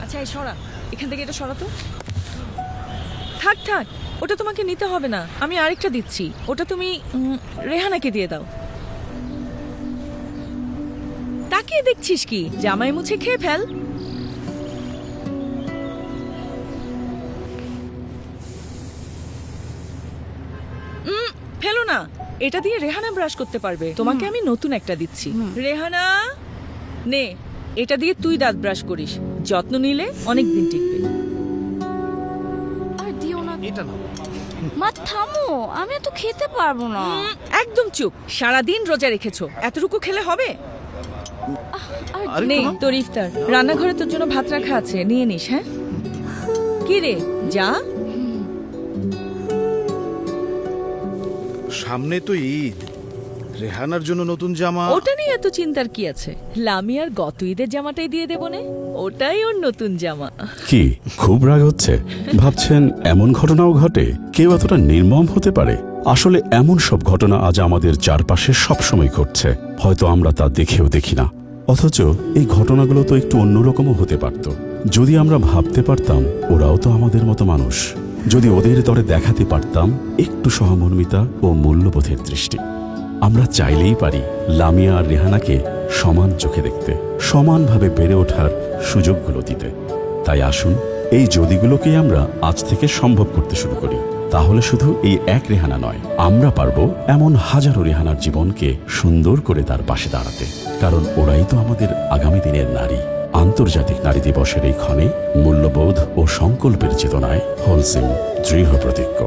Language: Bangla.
আচ্ছা এই সরা, এখান থেকে এটা সরাতো। থাক থাক, ওটা তোমাকে নিতে হবে না, আমি আরেকটা দিচ্ছি, ওটা তুমি রেহানাকে দিয়ে দাও। তাকিয়ে দেখছিস কি, জামাই মুছে খেয়ে ফেল। ফেলো না, এটা দিয়ে রেহানা ব্রাশ করতে পারবে। তোমাকে আমি নতুন একটা দিচ্ছি। রেহানা নে, এটা দিয়ে তুই দাঁত ব্রাশ করিস, যত্ন নিলে অনেক দিন টিকবে। আর দিও না, এটা নাও। মা থামো, আমি তো খেতে পারবো না। একদম চুপ, সারাদিন রোজা রেখেছো, এতটুকু খেলে হবে? আরে নে নাও। তোর ইফতার, রান্নাঘরে তোর জন্য ভাত রাখা আছে, নিয়ে নিস। হ্যাঁ কি রে, যা। সামনে তো ঈদ, রেহানার জন্য নতুন জামা। ওটা নিয়ে এত চিন্তার কি আছে, লামিয়ার গত ঈদের জামাটাই দিয়ে দেবো নে, ওটাই ওর নতুন জামা। কি খুব রাগ হচ্ছে? ভাবছেন এমন ঘটনাও ঘটে? কেউ এতটা নির্মম হতে পারে? আসলে এমন সব ঘটনা আজ আমাদের চারপাশে সবসময় ঘটছে, হয়তো আমরা তা দেখেও দেখি না। অথচ এই ঘটনাগুলো তো একটু অন্যরকমও হতে পারত যদি আমরা ভাবতে পারতাম ওরাও তো আমাদের মতো মানুষ, যদি ওদের তরে দেখাতে পারতাম একটু সহমর্মিতা ও মূল্যবোধের দৃষ্টি। আমরা চাইলেই পারি লামিয়া আর রেহানাকে সমান চোখে দেখতে, সমানভাবে বেড়ে ওঠার সুযোগগুলো দিতে। তাই আসুন এই যদিগুলোকেই আমরা আজ থেকে সম্ভব করতে শুরু করি। তাহলে শুধু এই এক রেহানা নয়, আমরা পারবো এমন হাজারো রেহানার জীবনকে সুন্দর করে তার পাশে দাঁড়াতে। কারণ ওরাই তো আমাদের আগামী দিনের নারী। আন্তর্জাতিক নারী দিবসের এই ক্ষণে মূল্যবোধ ও সংকল্পের চেতনায় হোলসেম দৃঢ় প্রতিজ্ঞ।